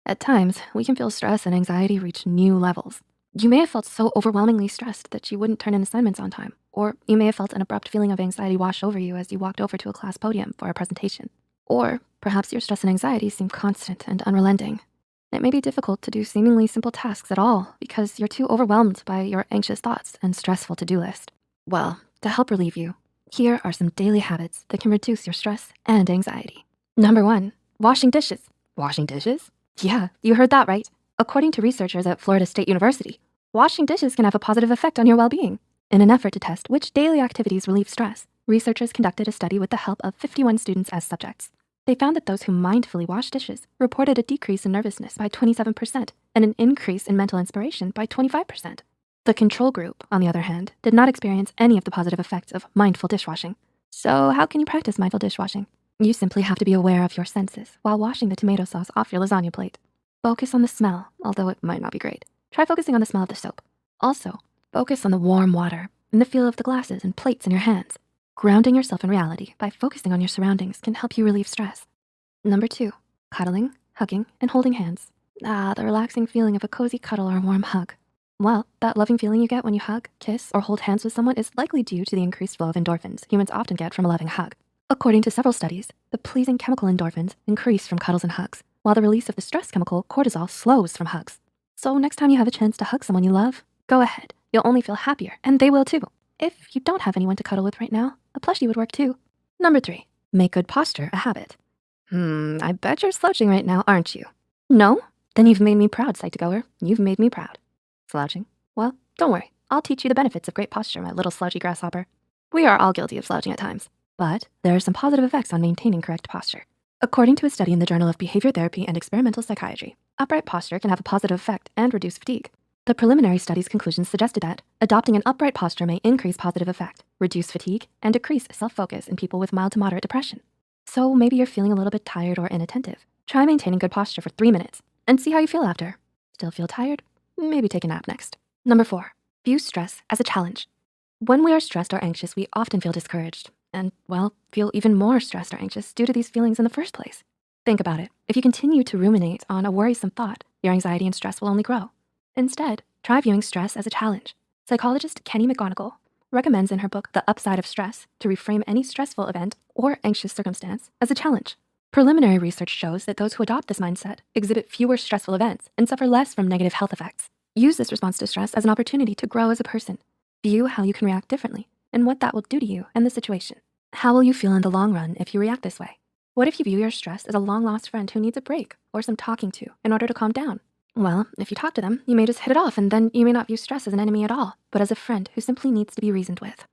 At times, we can feel stress and anxiety reach new levels. You may have felt so overwhelmingly stressed that you wouldn't turn in assignments on time, or you may have felt an abrupt feeling of anxiety wash over you as you walked over to a class podium for a presentation. Or perhaps your stress and anxiety seem constant and unrelenting. It may be difficult to do seemingly simple tasks at all because you're too overwhelmed by your anxious thoughts and stressful to-do list. Well, to help relieve you, here are some daily habits that can reduce your stress and anxiety. Number 1, washing dishes. Washing dishes? Yeah, you heard that right. According to researchers at Florida State University, washing dishes can have a positive effect on your well-being. In an effort to test which daily activities relieve stress, researchers conducted a study with the help of 51 students as subjects. They found that those who mindfully wash dishes reported a decrease in nervousness by 27% and an increase in mental inspiration by 25%. The control group, on the other hand, did not experience any of the positive effects of mindful dishwashing. So how can you practice mindful dishwashing? You simply have to be aware of your senses while washing the tomato sauce off your lasagna plate. Focus on the smell, although it might not be great. Try focusing on the smell of the soap. Also, focus on the warm water and the feel of the glasses and plates in your hands. Grounding yourself in reality by focusing on your surroundings can help you relieve stress. Number 2, cuddling, hugging, and holding hands. The relaxing feeling of a cozy cuddle or warm hug. Well, that loving feeling you get when you hug, kiss, or hold hands with someone is likely due to the increased flow of endorphins humans often get from a loving hug. According to several studies, the pleasing chemical endorphins increase from cuddles and hugs, while the release of the stress chemical cortisol slows from hugs. So next time you have a chance to hug someone you love, go ahead. You'll only feel happier, and they will too. If you don't have anyone to cuddle with right now, a plushie would work too. Number 3, make good posture a habit. I bet you're slouching right now, aren't you? No? Then you've made me proud, Psych2Goer. You've made me proud. Slouching? Well, don't worry. I'll teach you the benefits of great posture, my little slouchy grasshopper. We are all guilty of slouching at times, but there are some positive effects on maintaining correct posture. According to a study in the Journal of Behavior Therapy and Experimental Psychiatry, upright posture can have a positive effect and reduce fatigue. The preliminary study's conclusions suggested that adopting an upright posture may increase positive effect, reduce fatigue, and decrease self-focus in people with mild to moderate depression. So maybe you're feeling a little bit tired or inattentive. Try maintaining good posture for 3 minutes and see how you feel after. Still feel tired? Maybe take a nap next. Number 4, view stress as a challenge. When we are stressed or anxious, we often feel discouraged and, well, feel even more stressed or anxious due to these feelings in the first place. Think about it. If you continue to ruminate on a worrisome thought, your anxiety and stress will only grow. Instead, try viewing stress as a challenge. Psychologist Kenny McGonigal recommends in her book, The Upside of Stress, to reframe any stressful event or anxious circumstance as a challenge. Preliminary research shows that those who adopt this mindset exhibit fewer stressful events and suffer less from negative health effects. Use this response to stress as an opportunity to grow as a person. View how you can react differently and what that will do to you and the situation. How will you feel in the long run if you react this way? What if you view your stress as a long-lost friend who needs a break or some talking to in order to calm down? Well, if you talk to them, you may just hit it off and then you may not view stress as an enemy at all, but as a friend who simply needs to be reasoned with.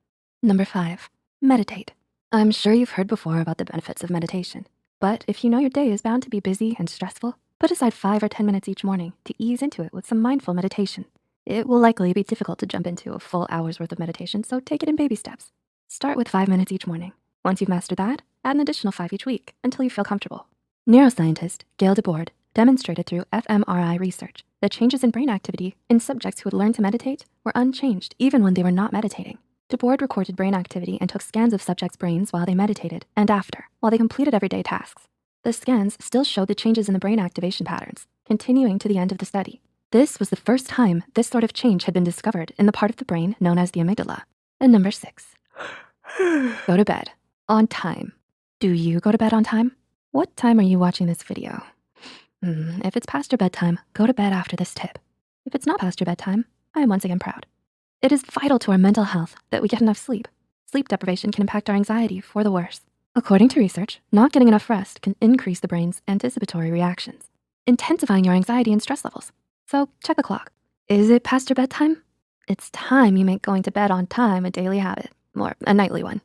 Number 5, meditate. I'm sure you've heard before about the benefits of meditation, but if you know your day is bound to be busy and stressful, put aside 5 or 10 minutes each morning to ease into it with some mindful meditation. It will likely be difficult to jump into a full hour's worth of meditation, so take it in baby steps. Start with 5 minutes each morning. Once you've mastered that, add an additional 5 each week until you feel comfortable. Neuroscientist Gail DeBoard demonstrated through fMRI research that changes in brain activity in subjects who had learned to meditate were unchanged even when they were not meditating. DeBoard recorded brain activity and took scans of subjects' brains while they meditated and after, while they completed everyday tasks. The scans still showed the changes in the brain activation patterns, continuing to the end of the study. This was the first time this sort of change had been discovered in the part of the brain known as the amygdala. And number 6, go to bed on time. Do you go to bed on time? What time are you watching this video? If it's past your bedtime, go to bed after this tip. If it's not past your bedtime, I am once again proud. It is vital to our mental health that we get enough sleep. Sleep deprivation can impact our anxiety for the worse. According to research, not getting enough rest can increase the brain's anticipatory reactions, intensifying your anxiety and stress levels. So check the clock. Is it past your bedtime? It's time you make going to bed on time a daily habit, or a nightly one.